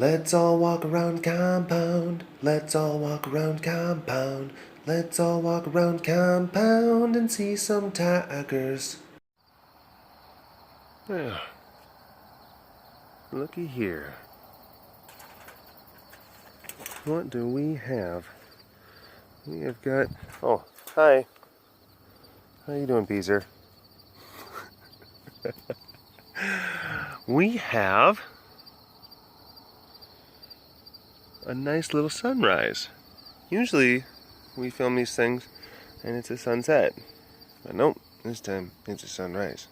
Let's all walk around compound. Let's all walk around compound. Let's all walk around compound and see some tigers. Yeah. Looky here. What do we have? We have got... Oh, hi. How you doing, Beezer? We have a nice little sunrise. Usually we film these things and it's a sunset. But nope, this time it's a sunrise.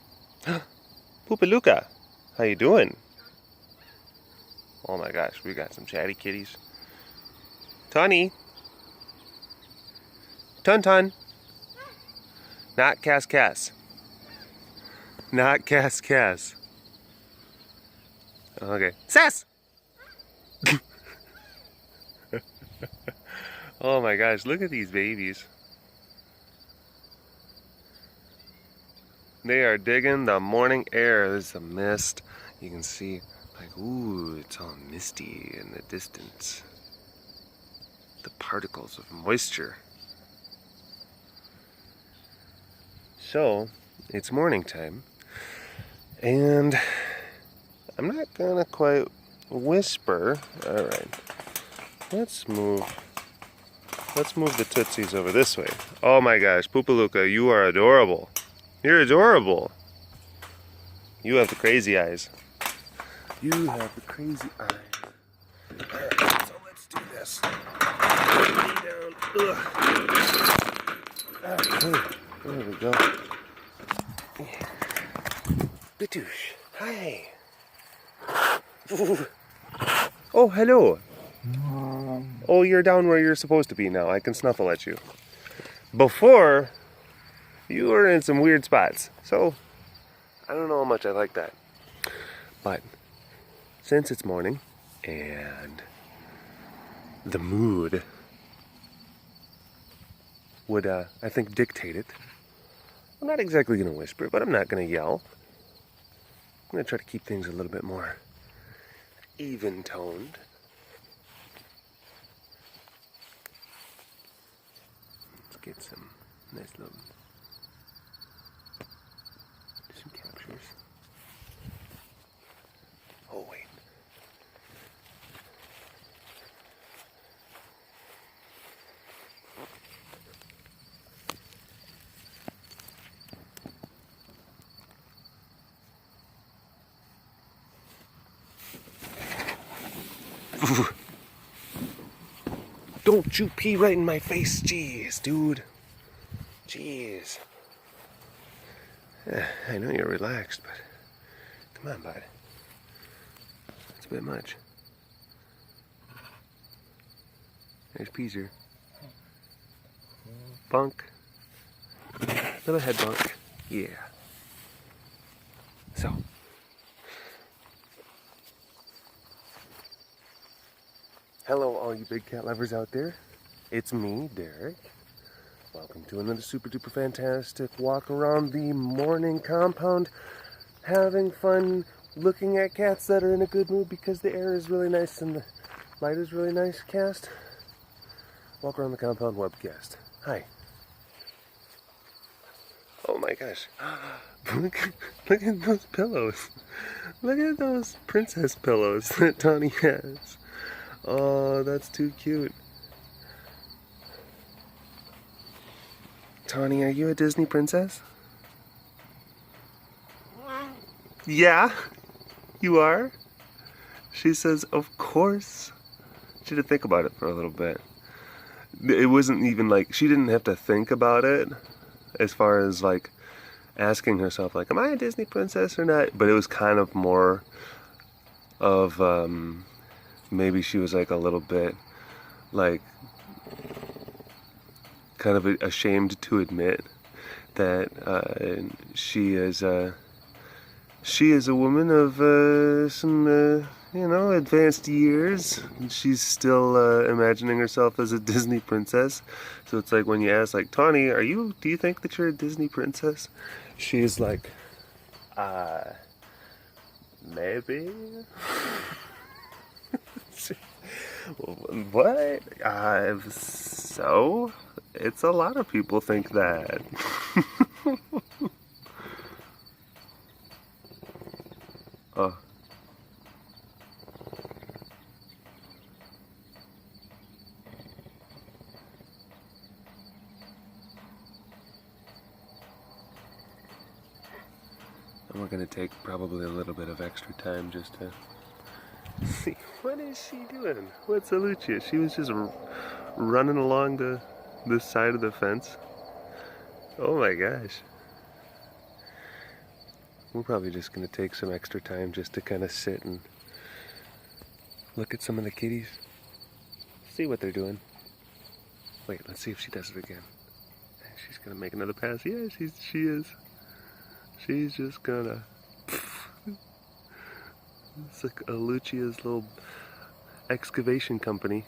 Poopaluka, how you doing? Oh my gosh, we got some chatty kitties. Tawny. Tun. Not Cass. Not Cass. Okay. Sass! Oh my gosh, look at these babies. They are digging the morning air. There's a mist. You can see, like, ooh, it's all misty in the distance. The particles of moisture. So, it's morning time. And I'm not gonna quite whisper. Alright. Let's move the tootsies over this way. Oh my gosh, Poopaluka, you are adorable. You're adorable. You have the crazy eyes. You have the crazy eyes. Alright, so let's do this. Lay down. Okay, there we go. Bitouche, hi. Oh, hello. Oh, you're down where you're supposed to be now. I can snuffle at you. Before, you were in some weird spots. So, I don't know how much I like that. But, since it's morning, and the mood would, I think, dictate it. I'm not exactly going to whisper, but I'm not going to yell. I'm going to try to keep things a little bit more even-toned. Let's get some nice little some captures. Oh wait. Don't you pee right in my face, jeez, dude. Jeez. I know you're relaxed, but come on, bud. That's a bit much. There's Peezer. Bunk. Little head bunk. Yeah. So. Hello, all you big cat lovers out there. It's me, Derek. Welcome to another super duper fantastic walk around the morning compound. Having fun looking at cats that are in a good mood because the air is really nice and the light is really nice cast. Walk around the compound webcast. Hi. Oh my gosh. Look at those pillows. Look at those princess pillows that Tawny has. Oh, that's too cute. Tawny, are you a Disney princess? Yeah, you are? She says, of course. She had to think about it for a little bit. It wasn't even like, she didn't have to think about it as far as like asking herself like, am I a Disney princess or not? But it was kind of more of, maybe she was like a little bit like kind of ashamed to admit that she is a woman of some you know, advanced years. She's still imagining herself as a Disney princess. So it's like when you ask like, Tawny, do you think that you're a Disney princess? She's like, maybe. What? So? It's a lot of people think that. Oh. And we're going to take probably a little bit of extra time just to see. What is she doing? What's Lucia? She was just running along the side of the fence. Oh my gosh. We're probably just going to take some extra time just to kind of sit and look at some of the kitties. See what they're doing. Wait, let's see if she does it again. She's going to make another pass. Yeah, she is. She's just gonna. It's like Lucia's little excavation company.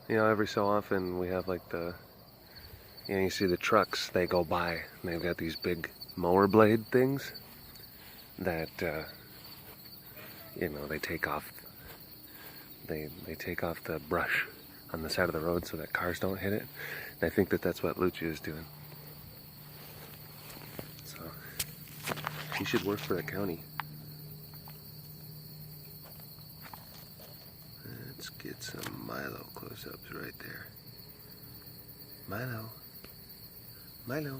You know, every so often we have like you see the trucks, they go by, and they've got these big mower blade things that, you know, they take off, they take off the brush on the side of the road so that cars don't hit it. And I think that's what Lucia is doing. So, he should work for the county. Let's get some Milo close-ups right there. Milo. Milo.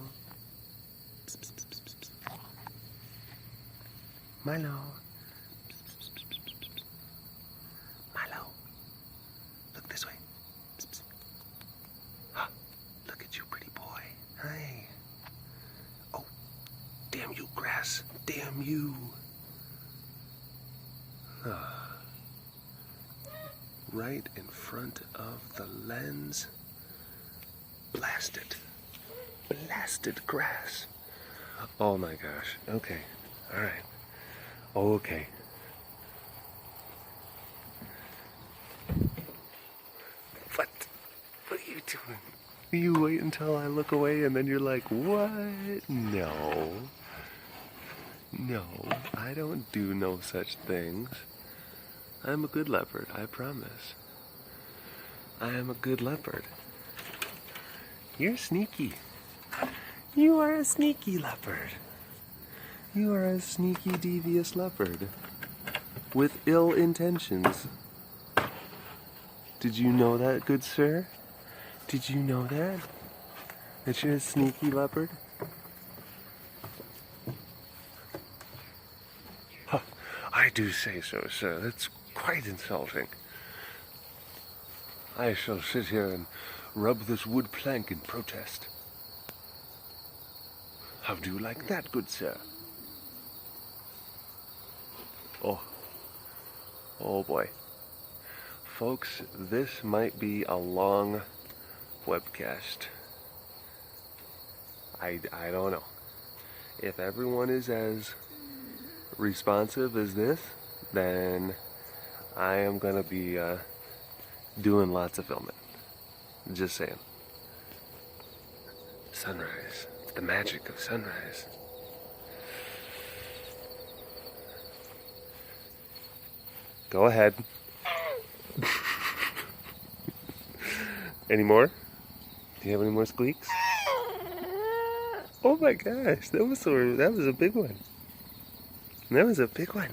Psst, psst, psst, psst, psst. Milo. Psst, psst, psst, psst, psst. Milo. Look this way. Psst, psst. Huh. Look at you, pretty boy. Hi. Oh, damn you, grass. Damn you. Right in front of the lens. Blasted. Blasted grass. Oh my gosh. Okay. Alright. Okay. What? What are you doing? You wait until I look away and then you're like, what? No. No, I don't do no such things. I'm a good leopard, I promise. I am a good leopard. You're sneaky. You are a sneaky leopard. You are a sneaky, devious leopard with ill intentions. Did you know that, good sir? Did you know that? That you're a sneaky leopard? Huh, I do say so, sir. That's quite insulting. I shall sit here and rub this wood plank in protest. How do you like that, good sir? Oh. Oh boy. Folks, this might be a long webcast. I don't know. If everyone is as responsive as this, then I am going to be doing lots of filming. Just saying. Sunrise. The magic of sunrise. Go ahead. Any more? Do you have any more squeaks? Oh my gosh, that was a big one. That was a big one.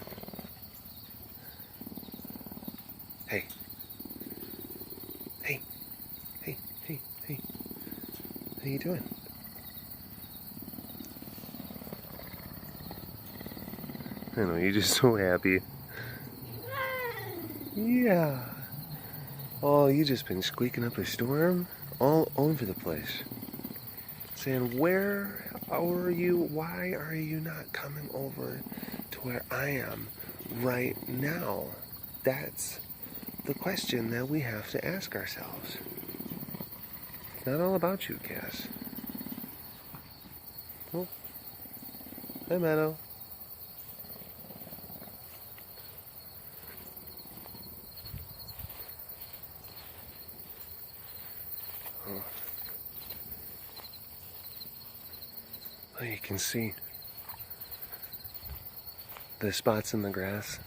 Hey. Hey. Hey, hey, hey. How you doing? I know, you're just so happy. Yeah. Oh, you just been squeaking up a storm all over the place. Saying, where are you? Why are you not coming over to where I am right now? That's the question that we have to ask ourselves. It's not all about you, Cass. Oh. Hi, Meadow. Well, you can see the spots in the grass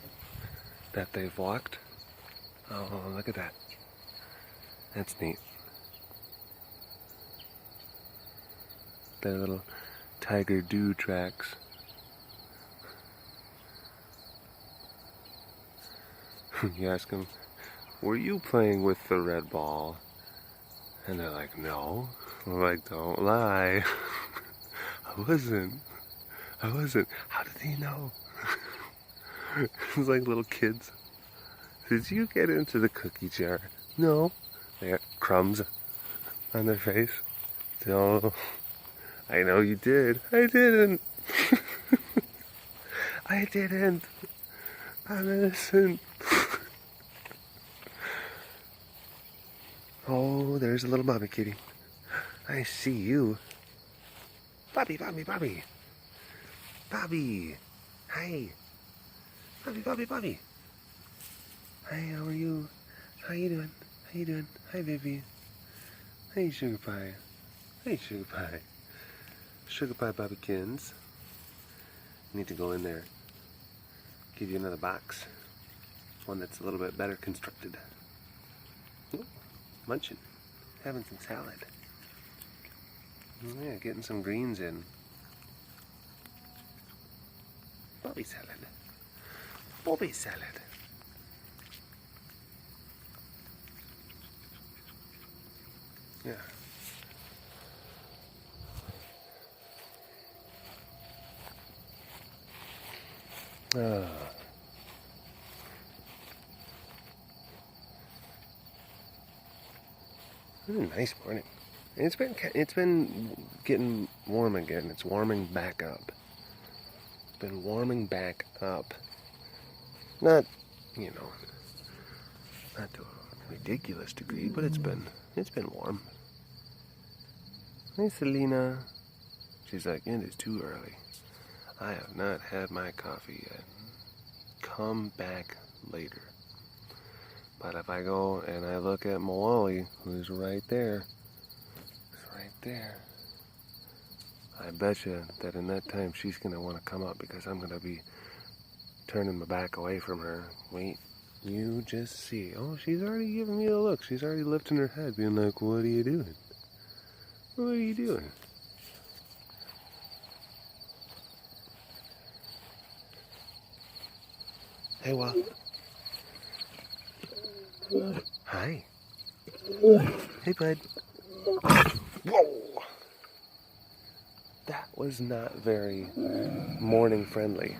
that they've walked. Oh, look at that. That's neat. Their little tiger dew tracks. You ask them, were you playing with the red ball? And they're like, no. I'm like, don't lie. I wasn't. How did he know? It's like little kids. Did you get into the cookie jar? No. They got crumbs on their face. No. I know you did. I didn't. I didn't. I'm innocent. Oh, there's a little Bobby kitty. I see you. Bobby, Bobby, Bobby. Bobby. Hi. Bobby, Bobby, Bobby. Hi, how are you? How you doing? How you doing? Hi, baby. Hey, Sugar Pie. Hey, Sugar Pie. Sugar Pie Bobbykins. Need to go in there. Give you another box. One that's a little bit better constructed. Ooh, munching. Having some salad. Yeah, getting some greens in. Bobby salad. Bobby salad. Yeah. Nice morning. It's been getting warm again. It's warming back up. It's been warming back up. Not, not to a ridiculous degree, but it's been warm. Hey, Selena. She's like, it is too early. I have not had my coffee yet. Come back later. But if I go and I look at Moali, who's right there, I bet you that in that time she's going to want to come up because I'm going to be turning my back away from her. Wait, you just see. Oh, she's already giving me a look. She's already lifting her head, being like, what are you doing? What are you doing? Hey, Wah. Hi. Hey, bud. Whoa! That was not very morning friendly.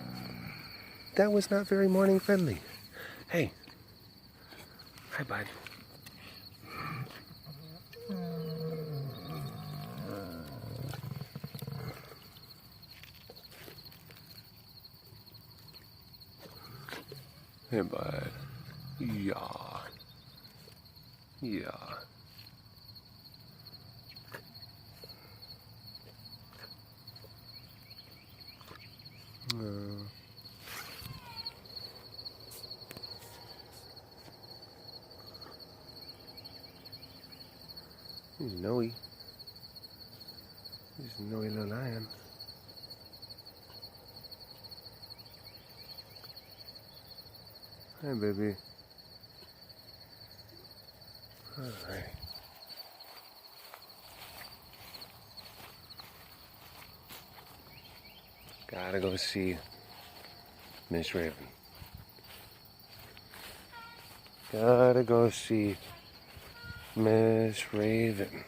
That was not very morning friendly. Hey. Hi, bud. Hey, bud. Yeah. Yeah. He's Noe. He's Noe the lion. Hi, baby. Alright. Gotta go see Miss Raven. Gotta go see Miss Raven.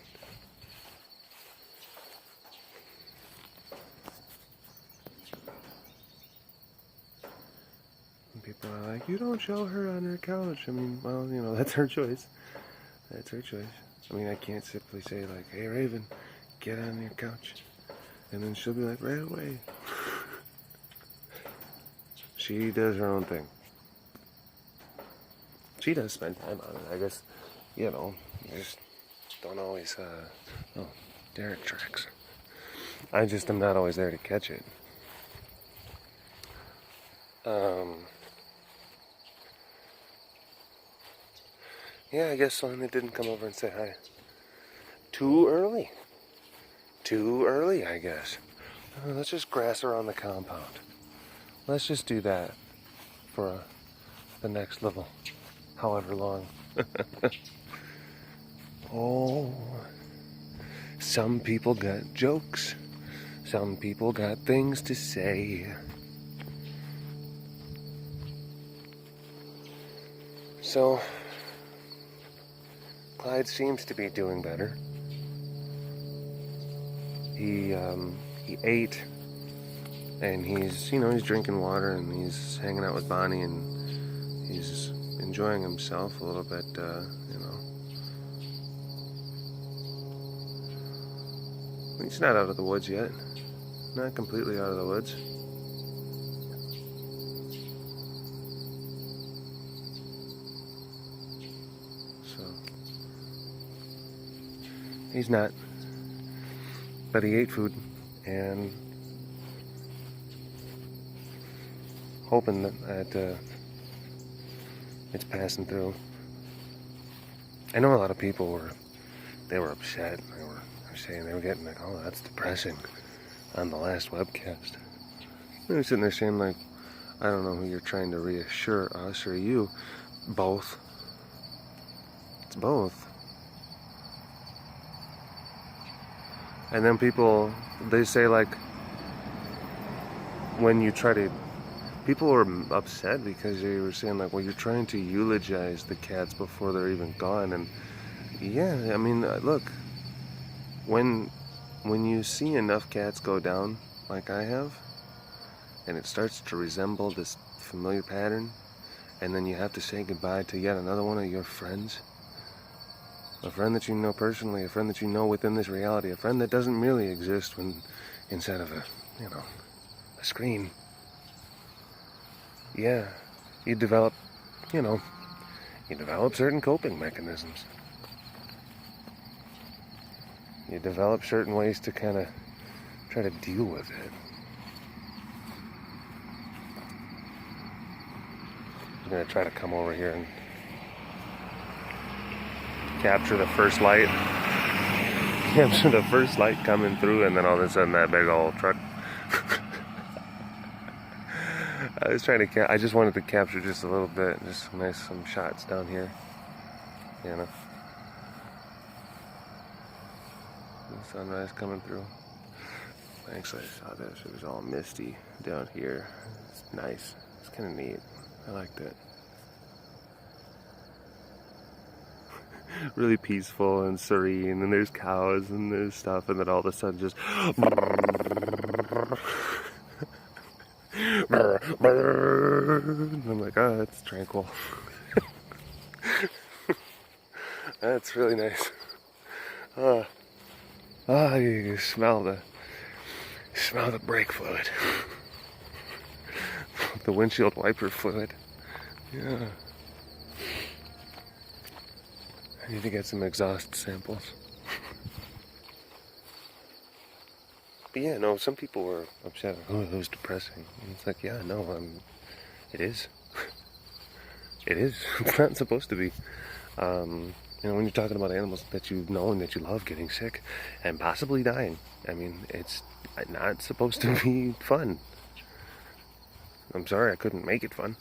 And people are like, you don't show her on her couch. I mean, well, that's her choice. That's her choice. I mean, I can't simply say like, hey Raven, get on your couch. And then she'll be like, right away. She does her own thing. She does spend time on it. I guess, you just don't always, oh, Derek tracks. I just am not always there to catch it. Yeah, I guess Selena didn't come over and say hi. Too early. Too early, I guess. Let's just grass around the compound. Let's just do that for the next little however long. Oh, some people got jokes. Some people got things to say. So, Clyde seems to be doing better. He ate, and he's drinking water, and he's hanging out with Bonnie, and he's enjoying himself a little bit, He's not out of the woods yet. Not completely out of the woods. So, he's not. But he ate food, and hoping that it's passing through. I know a lot of people were upset. They were saying, they were getting like, oh, that's depressing on the last webcast. They were sitting there saying, like, I don't know who you're trying to reassure, us or you. Both. It's both. And then people, they say, like, when you try to, people were upset because they were saying, like, well, you're trying to eulogize the cats before they're even gone. And yeah, I mean, look, when you see enough cats go down like I have, and it starts to resemble this familiar pattern, and then you have to say goodbye to yet another one of your friends, a friend that you know personally, a friend that you know within this reality, a friend that doesn't merely exist when inside of a screen. Yeah, you develop certain coping mechanisms. You develop certain ways to kind of try to deal with it. I'm going to try to come over here and capture the first light. Capture the first light coming through, and then all of a sudden that big old truck. I just wanted to capture just a little bit, just some shots down here. The sunrise coming through. Actually, I saw this. It was all misty down here. It's nice. It's kind of neat. I liked it. Really peaceful and serene, and there's cows and there's stuff, and then all of a sudden just and I'm like, oh, that's tranquil. That's really nice. You smell the brake fluid. The windshield wiper fluid. Yeah. I need to get some exhaust samples. But yeah, no, some people were upset. Oh, it was depressing. And it's like, yeah, no, it is. It is. It's not supposed to be. When you're talking about animals that you know and that you love getting sick and possibly dying, I mean, it's not supposed to be fun. I'm sorry I couldn't make it fun.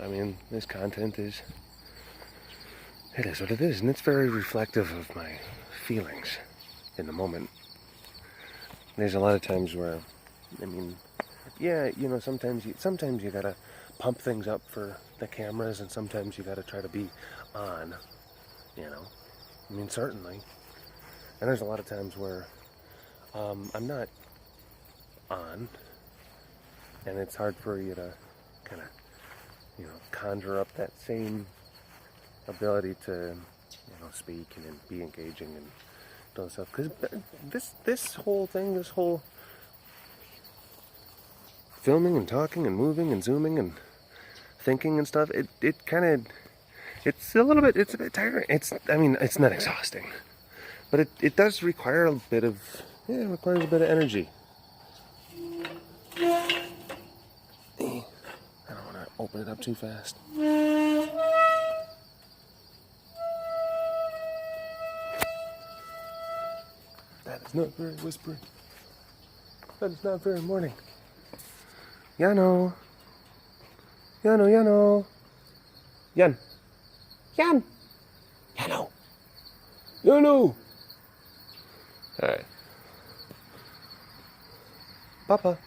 I mean, this content it is what it is, and it's very reflective of my feelings in the moment. There's a lot of times where, sometimes you gotta pump things up for the cameras, and sometimes you gotta try to be on, certainly. And there's a lot of times where I'm not on, and it's hard for you to kind of, conjure up that same ability to, speak and be engaging and doing stuff. Because this whole thing, this whole filming and talking and moving and zooming and thinking and stuff, it's a bit tiring. It's not exhausting, but it does require a bit of, it requires a bit of energy. I don't want to open it up too fast. That is not very whispery. but it's not very morning. Yano. Yano, Yano. Yan. Yan. Yano. Yano. Alright. Papa.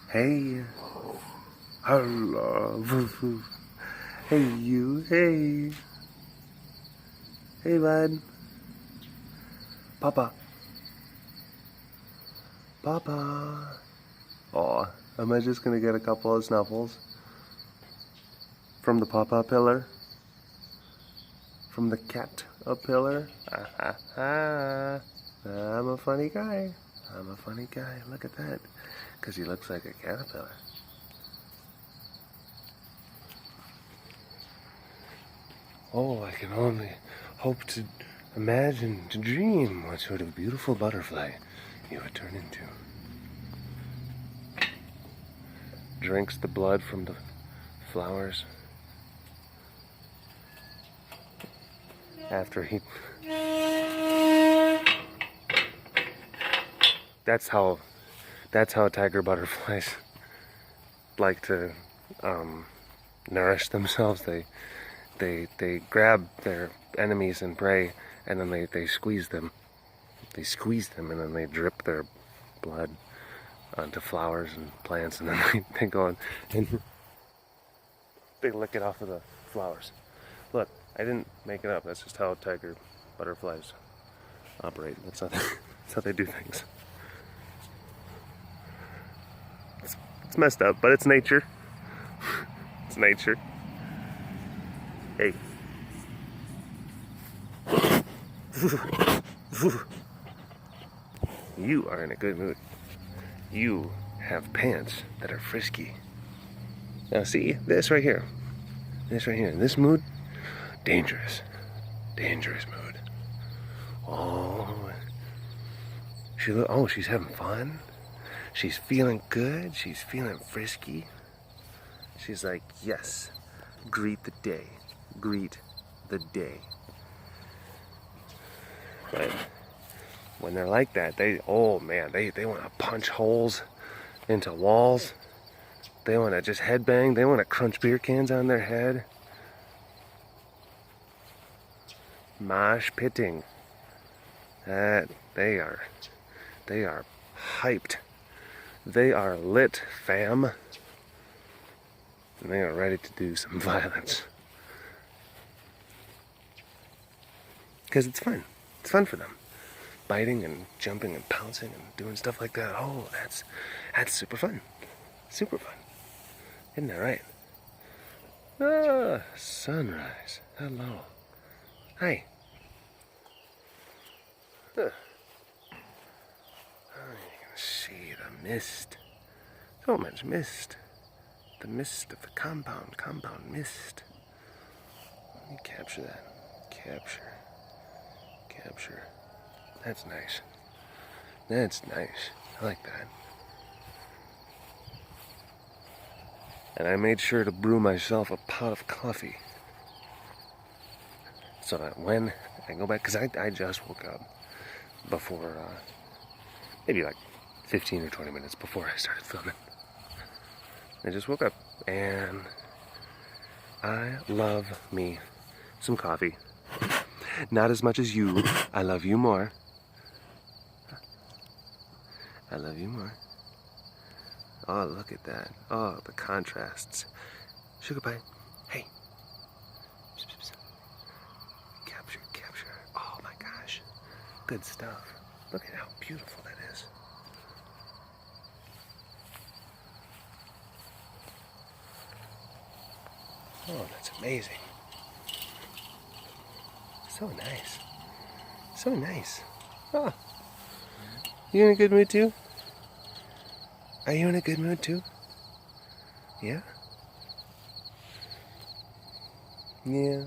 Hey. Hello. Hey, you. Hey. Hey, bud. Papa. Papa. Aw, am I just gonna get a couple of snuffles? From the papa pillar? From the cat pillar? Ha ha ha. I'm a funny guy. I'm a funny guy. Look at that. Because he looks like a caterpillar. Oh, I can only hope to imagine, to dream what sort of beautiful butterfly you would turn into. Drinks the blood from the flowers. After he... That's how tiger butterflies like to nourish themselves. They grab their enemies and prey, and then they squeeze them. They squeeze them, and then they drip their blood onto flowers and plants, and then they go and they lick it off of the flowers. Look, I didn't make it up. That's just how tiger butterflies operate. That's how they do things. It's messed up, but it's nature. It's nature. Hey. You are in a good mood. You have pants that are frisky. Now see, this right here. This right here. In this mood, dangerous. Dangerous mood. Oh. She's having fun. She's feeling good. She's feeling frisky. She's like, yes, greet the day. Greet the day. But when they're like that, they want to punch holes into walls. They want to just headbang. They want to crunch beer cans on their head. Mosh pitting. They are hyped. They are lit, fam. And they are ready to do some violence. Because it's fun. It's fun for them. Biting and jumping and pouncing and doing stuff like that. Oh, that's super fun. Super fun. Isn't that right? Ah, sunrise. Hello. Hi. Oh, you can see the mist. So much mist. The mist of the compound mist. Let me capture that. Capture. That's nice. That's nice. I like that. And I made sure to brew myself a pot of coffee. So that when I go back, because I just woke up before, maybe like 15 or 20 minutes before I started filming. I just woke up, and I love me some coffee. Not as much as you. I love you more. I love you more. Oh, look at that. Oh, the contrasts. Sugar pie. Hey. Capture. Oh my gosh. Good stuff. Look at how beautiful that is. Oh, that's amazing. So nice. So nice. Oh. You in a good mood too? Are you in a good mood too? Yeah? Yeah.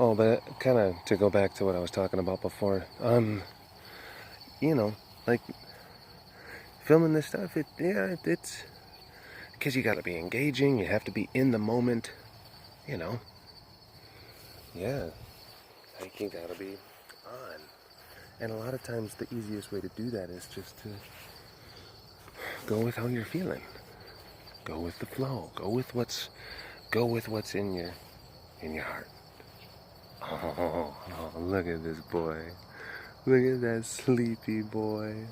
Oh, but kind of to go back to what I was talking about before, you know, like filming this stuff, it because you got to be engaging, you have to be in the moment, you know. Yeah, hiking got to be on. And a lot of times the easiest way to do that is just to go with how you're feeling. Go with the flow. Go with what's in your heart. Oh, look at this boy. Look at that sleepy boy.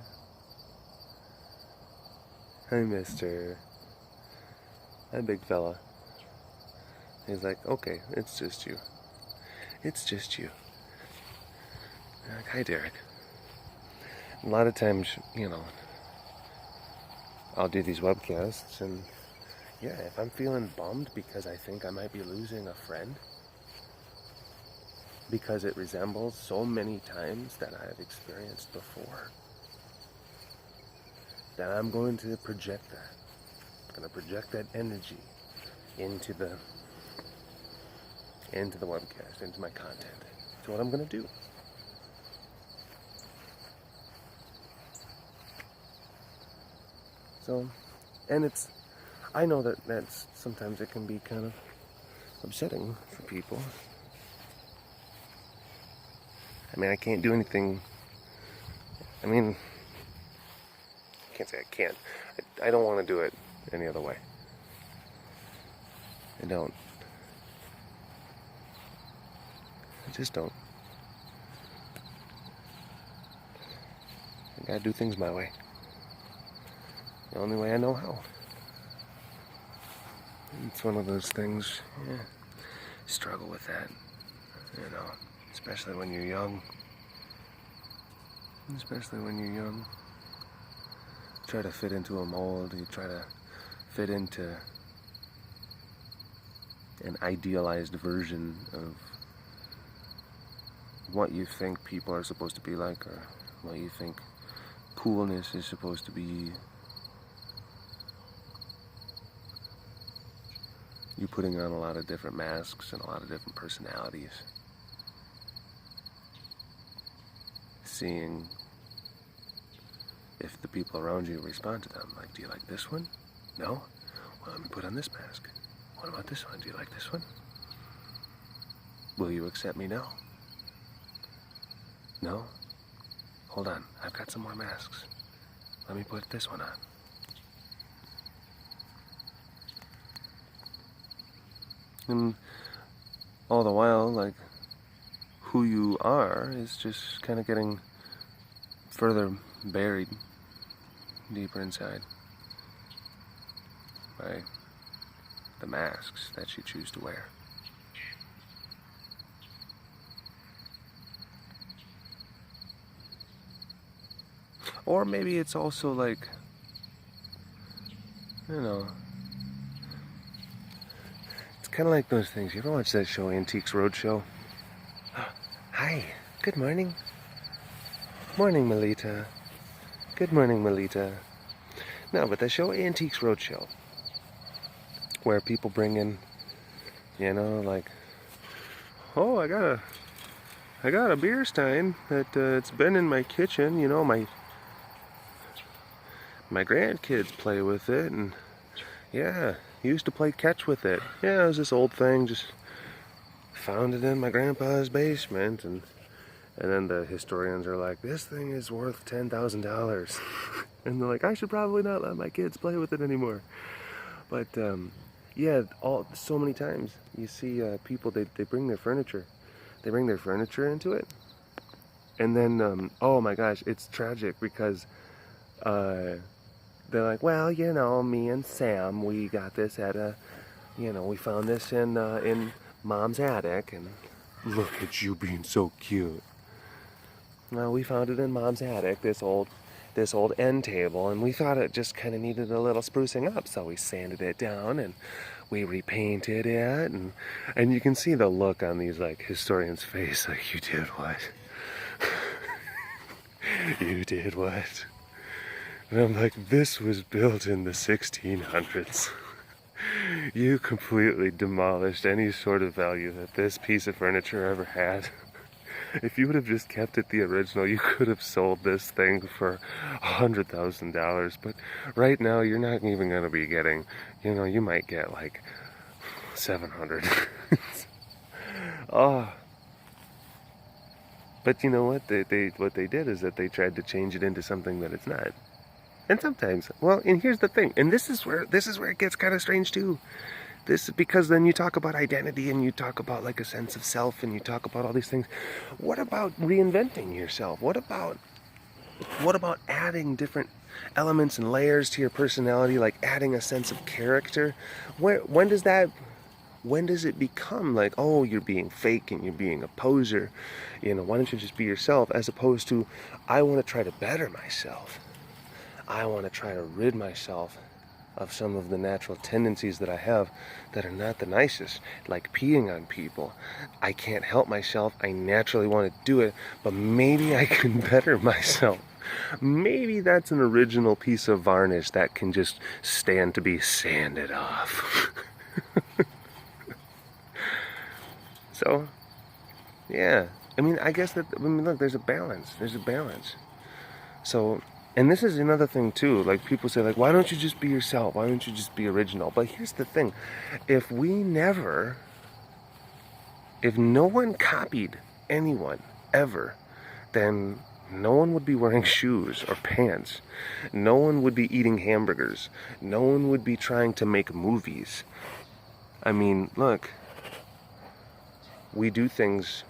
Hi, mister. Hi, big fella. He's like, okay, it's just you. It's just you. I'm like, hi, Derek. A lot of times, you know, I'll do these webcasts, and yeah, if I'm feeling bummed because I think I might be losing a friend, because it resembles so many times that I've experienced before, then I'm going to project that. I'm going to project that energy into the webcast, into my content. That's what I'm going to do. So, and I know that's sometimes it can be kind of upsetting for people. I mean, I can't do anything. I mean, I can't say I can't. I don't want to do it any other way. I don't. I just don't. I gotta do things my way. The only way I know how. It's one of those things, yeah. Struggle with that, you know, especially when you're young. Especially when you're young. Try to fit into a mold, you try to fit into an idealized version of what you think people are supposed to be like, or what you think coolness is supposed to be. You're putting on a lot of different masks and a lot of different personalities. Seeing if the people around you respond to them. Like, do you like this one? No? Well, let me put on this mask. What about this one? Do you like this one? Will you accept me now? No? Hold on, I've got some more masks. Let me put this one on. And all the while, like, who you are is just kind of getting further buried deeper inside by the masks that you choose to wear. Or maybe it's also like, you know, it's kind of like those things. You ever watch that show, Antiques Roadshow? Hi, good morning. Morning, Melita. Good morning, Melita. No, but the show Antiques Roadshow, where people bring in, you know, like, oh, I got a beer stein that it's been in my kitchen. You know, my grandkids play with it, and yeah, used to play catch with it. Yeah, it was this old thing, just found it in my grandpa's basement, and then the historians are like, this thing is worth $10,000. And they're like, I should probably not let my kids play with it anymore. But yeah, so many times you see people, they bring their furniture. They bring their furniture into it. And then, oh my gosh, it's tragic because they're like, well, you know, me and Sam, we got this at we found this in Mom's attic, and look at you being so cute. Well, we found it in Mom's attic, this old end table, and we thought it just kind of needed a little sprucing up, so we sanded it down and we repainted it, and you can see the look on these like historians' face, like, you did what? You did what? And I'm like, this was built in the 1600s. You completely demolished any sort of value that this piece of furniture ever had. If you would have just kept it the original, you could have sold this thing for $100,000. But right now, you're not even going to be getting, you might get like 700. Oh. But you know what? What they did is that they tried to change it into something that it's not. And sometimes, well, and here's the thing, and this is where it gets kind of strange too. This is because then you talk about identity and you talk about like a sense of self and you talk about all these things. What about reinventing yourself? What about adding different elements and layers to your personality, like adding a sense of character? When does it become like, oh, you're being fake and you're being a poser? Why don't you just be yourself, as opposed to, I want to try to better myself. I want to try to rid myself of some of the natural tendencies that I have that are not the nicest, like peeing on people. I can't help myself. I naturally want to do it, but maybe I can better myself. Maybe that's an original piece of varnish that can just stand to be sanded off. So, yeah. I guess look, there's a balance. So, and this is another thing too, like people say, like, why don't you just be yourself? Why don't you just be original? But here's the thing, if no one copied anyone ever, then no one would be wearing shoes or pants. No one would be eating hamburgers. No one would be trying to make movies. Look, we do things,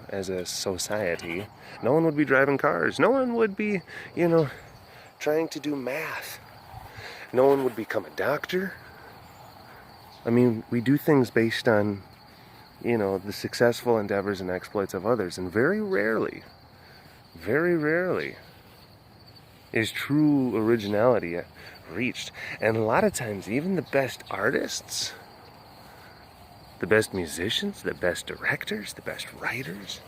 as a society. No one would be driving cars. No one would be, trying to do math. No one would become a doctor. We do things based on, the successful endeavors and exploits of others. And very rarely is true originality reached. And a lot of times, even the best artists, the best musicians, the best directors, the best writers,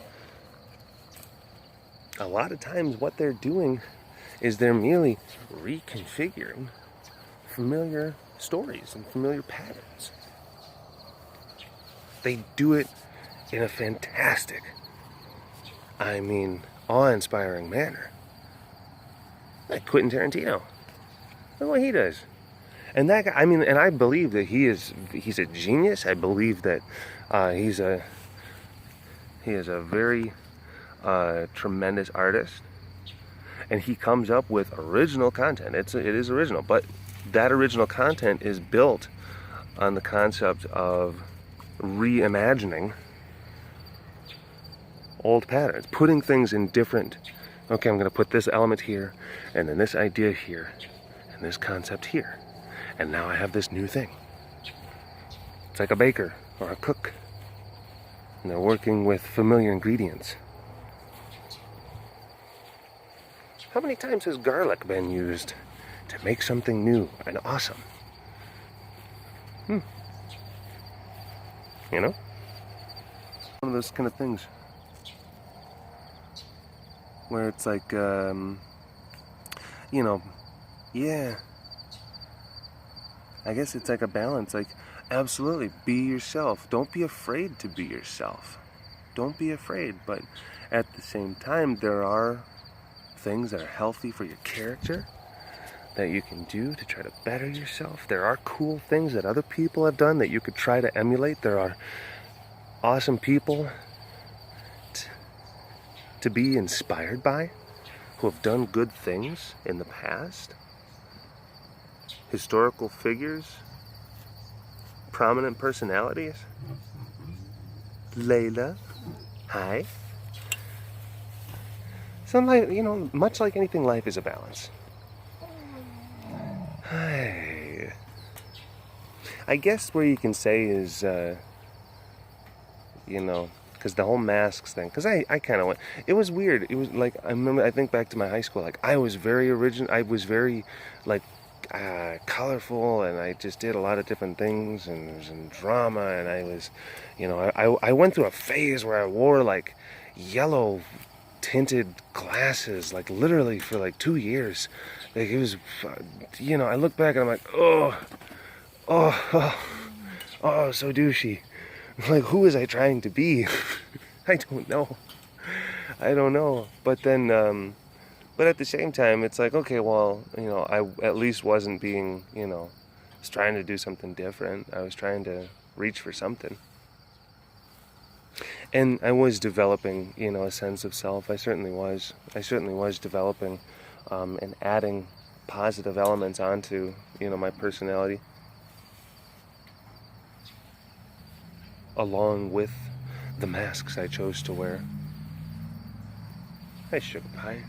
a lot of times what they're doing is they're merely reconfiguring familiar stories and familiar patterns. They do it in a fantastic, awe-inspiring manner. Like Quentin Tarantino. Look what he does. And that guy, and I believe that he's a genius. I believe that he is a very tremendous artist, and he comes up with original content. It is original, but that original content is built on the concept of reimagining old patterns, putting things in different. Okay, I'm going to put this element here, and then this idea here, and this concept here. And now I have this new thing. It's like a baker or a cook. And they're working with familiar ingredients. How many times has garlic been used to make something new and awesome? One of those kind of things where it's like, yeah. I guess it's like a balance, like, absolutely, be yourself. Don't be afraid to be yourself. Don't be afraid, but at the same time, there are things that are healthy for your character that you can do to try to better yourself. There are cool things that other people have done that you could try to emulate. There are awesome people to be inspired by who have done good things in the past. Historical figures, prominent personalities. Layla, hi. So, much like anything, life is a balance. Hi. I guess where you can say is, because the whole masks thing, because I kind of went, it was weird. It was like, I think back to my high school, like, I was very original, I was very, like, colorful, and I just did a lot of different things, and was in drama, and I was, I went through a phase where I wore, like, yellow tinted glasses, like, literally for, like, 2 years. Like, it was, I look back and I'm like, oh, so douchey. Like, who was I trying to be? I don't know. I don't know. But then, but at the same time, it's like, okay, well, I at least wasn't being, was trying to do something different. I was trying to reach for something. And I was developing, a sense of self. I certainly was. I certainly was developing and adding positive elements onto, my personality, along with the masks I chose to wear. Hi, Sugar Pie.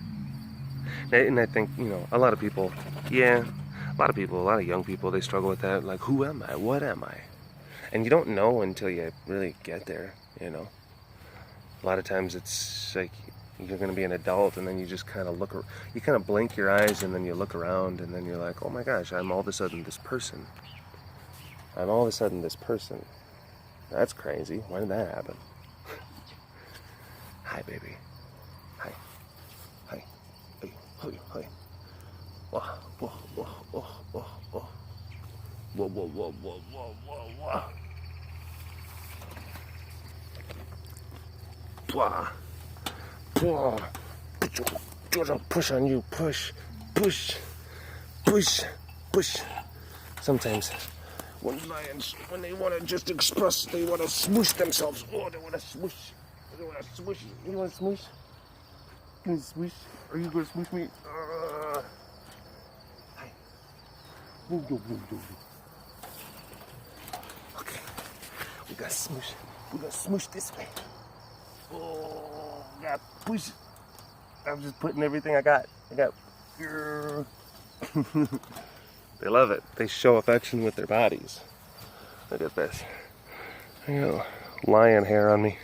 And I think, a lot of people, a lot of young people, they struggle with that. Like, who am I? What am I? And you don't know until you really get there, A lot of times it's like you're going to be an adult, and then you just kind of you kind of blink your eyes, and then you look around, and then you're like, oh my gosh, I'm all of a sudden this person. I'm all of a sudden this person. That's crazy. Why did that happen? Hi, baby. Hi. Hi. Hey. Hi. Hi. Whoa. Whoa. Whoa. Whoa. Whoa. Whoa. Whoa. Whoa. Whoa. Whoa. Whoa. Whoa. Blah. Blah. Push on you. Push. Push. Push. Push. Sometimes when lions, when they want to just express, they want to smoosh themselves. Oh, they want to smoosh. They want to smoosh. You want to smoosh? Can you smoosh? Are you going to smoosh me? Hi. Okay. We got to smoosh. We got to smoosh this way. Oh, got push. I'm just putting everything I got. They love it. They show affection with their bodies. Look at this. I got lion hair on me.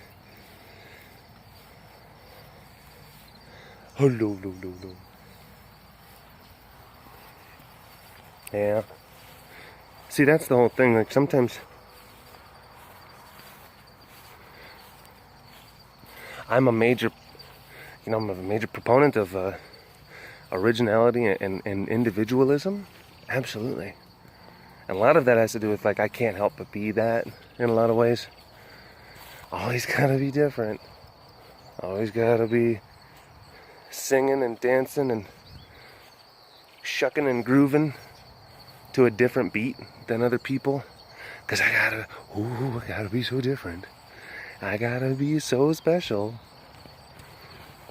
Hello. Yeah. See, that's the whole thing. Like, sometimes I'm a major proponent of originality and individualism. Absolutely. And a lot of that has to do with, like, I can't help but be that in a lot of ways. Always gotta be different. Always gotta be singing and dancing and shucking and grooving to a different beat than other people. Because I gotta be so different. I gotta be so special.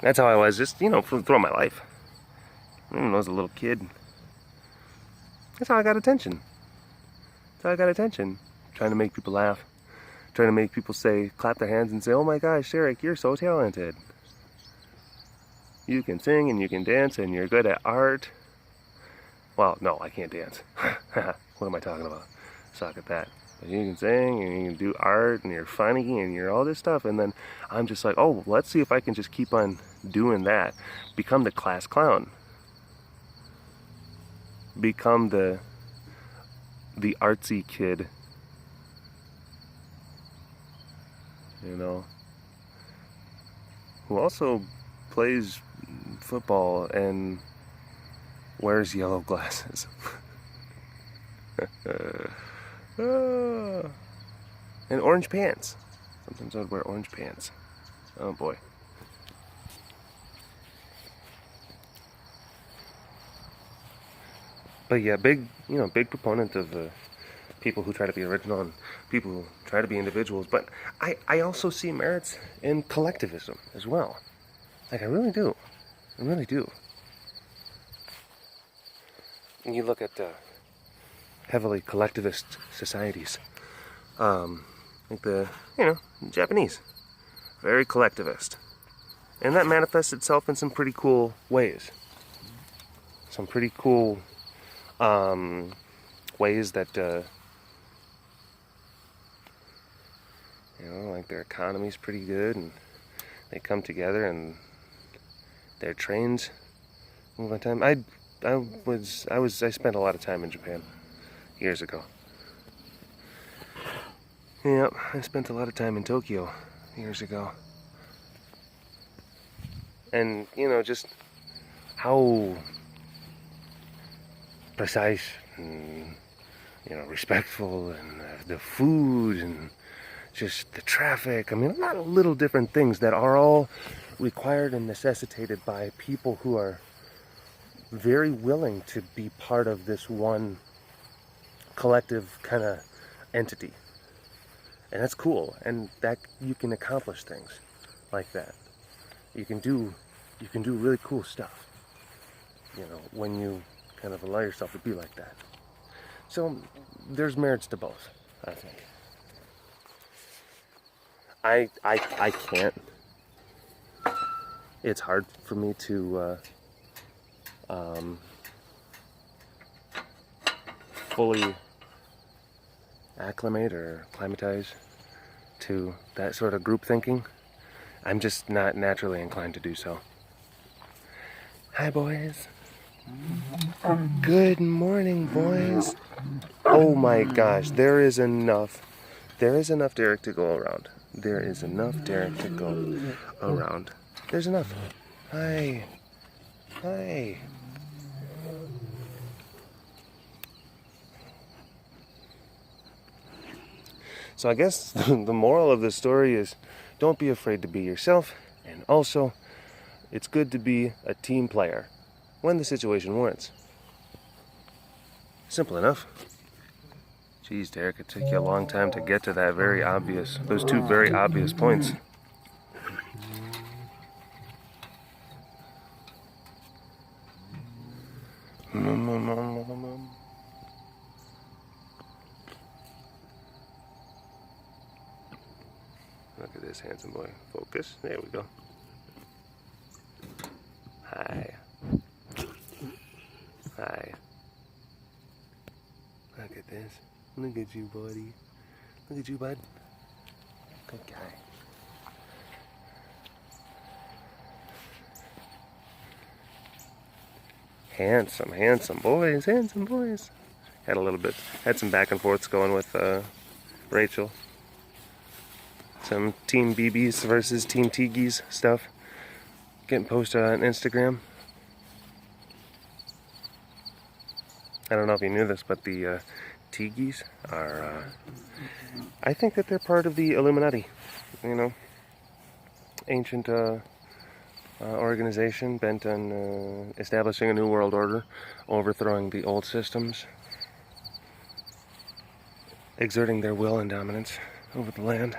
That's how I was just, throughout my life. Even when I was a little kid. That's how I got attention. Trying to make people laugh. Trying to make people clap their hands and say, oh my gosh, Derek, you're so talented. You can sing and you can dance and you're good at art. Well, no, I can't dance. What am I talking about? Suck at that. But you can sing and you can do art and you're funny and you're all this stuff. And then I'm just like, oh, let's see if I can just keep on doing that. Become the class clown. Become the artsy kid, who also plays football and wears yellow glasses. And orange pants. Sometimes I would wear orange pants. Oh boy. But yeah, big proponent of people who try to be original and people who try to be individuals. But I also see merits in collectivism as well. Like, I really do. And you look at heavily collectivist societies, like the Japanese, very collectivist, and that manifests itself in some pretty cool ways. Some pretty cool ways that like their economy's pretty good, and they come together, and their trains move on time. I spent a lot of time in Japan years ago. Yep, I spent a lot of time in Tokyo years ago. And, just how precise and, respectful, and the food, and just the traffic. I mean, a lot of little different things that are all required and necessitated by people who are very willing to be part of this one collective kind of entity. And that's cool. And that you can accomplish things like that. You can do really cool stuff, you know, when you kind of allow yourself to be like that. So there's merits to both, I think. I can't. It's hard for me to fully acclimate or acclimatize to that sort of group thinking. I'm just not naturally inclined to do so. Hi, boys. Good morning, boys. Oh my gosh, there is enough Derek to go around. There is enough Derek to go around. There's enough. Hi. Hi. So I guess the moral of the story is don't be afraid to be yourself, and also it's good to be a team player when the situation warrants. Simple enough. Geez, Derek, it took you a long time to get to those two very obvious points. Look at this handsome boy. Focus. There we go. Hi. Hi. Look at this. Look at you, buddy. Look at you, bud. Good guy. Handsome boys. Handsome boys. Had some back and forths going with Rachel. Some Team BBs versus Team Tigis stuff. Getting posted on Instagram. I don't know if you knew this, but the Tigis are, I think that they're part of the Illuminati. You know, ancient organization bent on establishing a new world order, overthrowing the old systems, exerting their will and dominance over the land,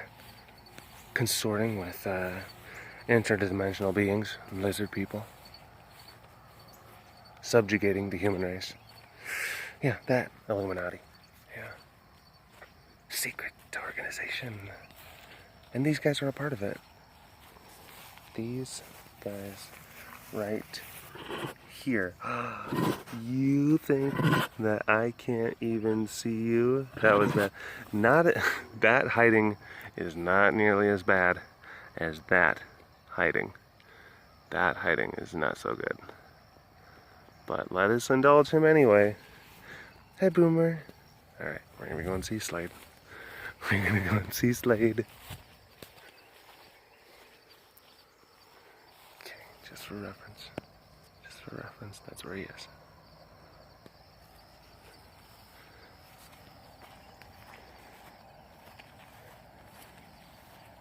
consorting with interdimensional beings, lizard people, subjugating the human race. Yeah, that Illuminati. Yeah. Secret organization. And these guys are a part of it. These guys right here. You think that I can't even see you? That was bad. That hiding is not nearly as bad as that hiding. That hiding is not so good. But let us indulge him anyway. Hi, Boomer. Alright, we're gonna go and see Slade. We're gonna go and see Slade. Okay, just for reference. Just for reference, that's where he is.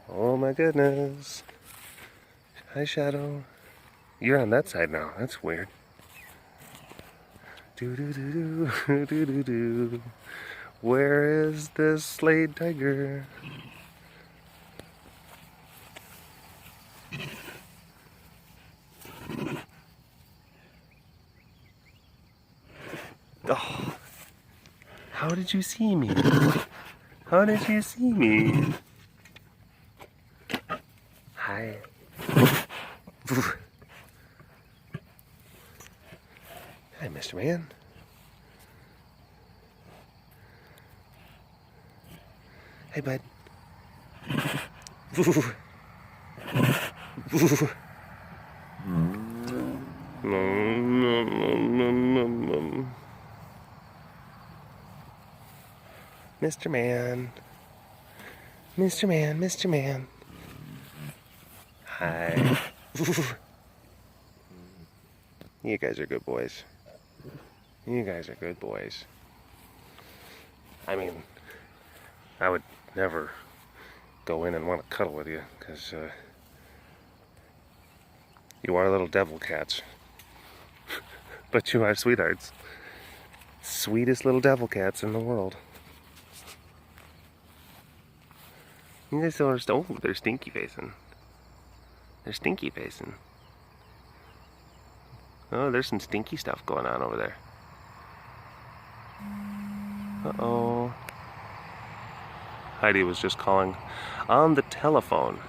Oh my goodness. Hi, Shadow. You're on that side now. That's weird. Do. Where is this Slade tiger? Oh, how did you see me? How did you see me? Hi. Hi, Mr. Man. Hey, bud. Mr. Man. Mr. Man, Mr. Man. Hi. You guys are good boys. You guys are good boys. I mean, I would never go in and want to cuddle with you, because you are little devil cats. But you are sweethearts. Sweetest little devil cats in the world. You guys are, oh, they're stinky facing. They're stinky facing. Oh, there's some stinky stuff going on over there. Uh-oh. Heidi was just calling on the telephone.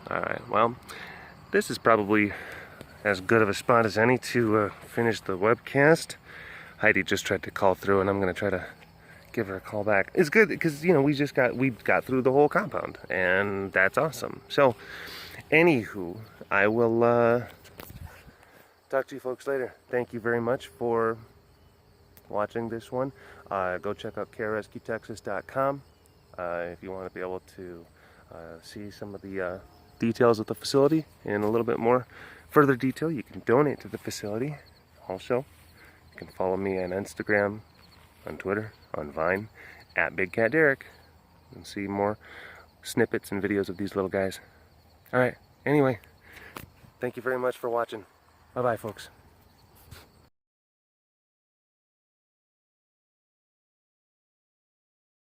Alright, well, this is probably as good of a spot as any to finish the webcast. Heidi just tried to call through, and I'm going to try to give her a call back. It's good because, you know, we got through the whole compound, and that's awesome. So, anywho, I will talk to you folks later. Thank you very much for watching this one. Go check out carerescuetexas.com if you want to be able to see some of the details of the facility in a little bit more further detail. You can donate to the facility. Also, you can follow me on Instagram, on Twitter, on Vine, at BigCatDerek, and see more snippets and videos of these little guys. Alright, anyway, thank you very much for watching. Bye-bye, folks.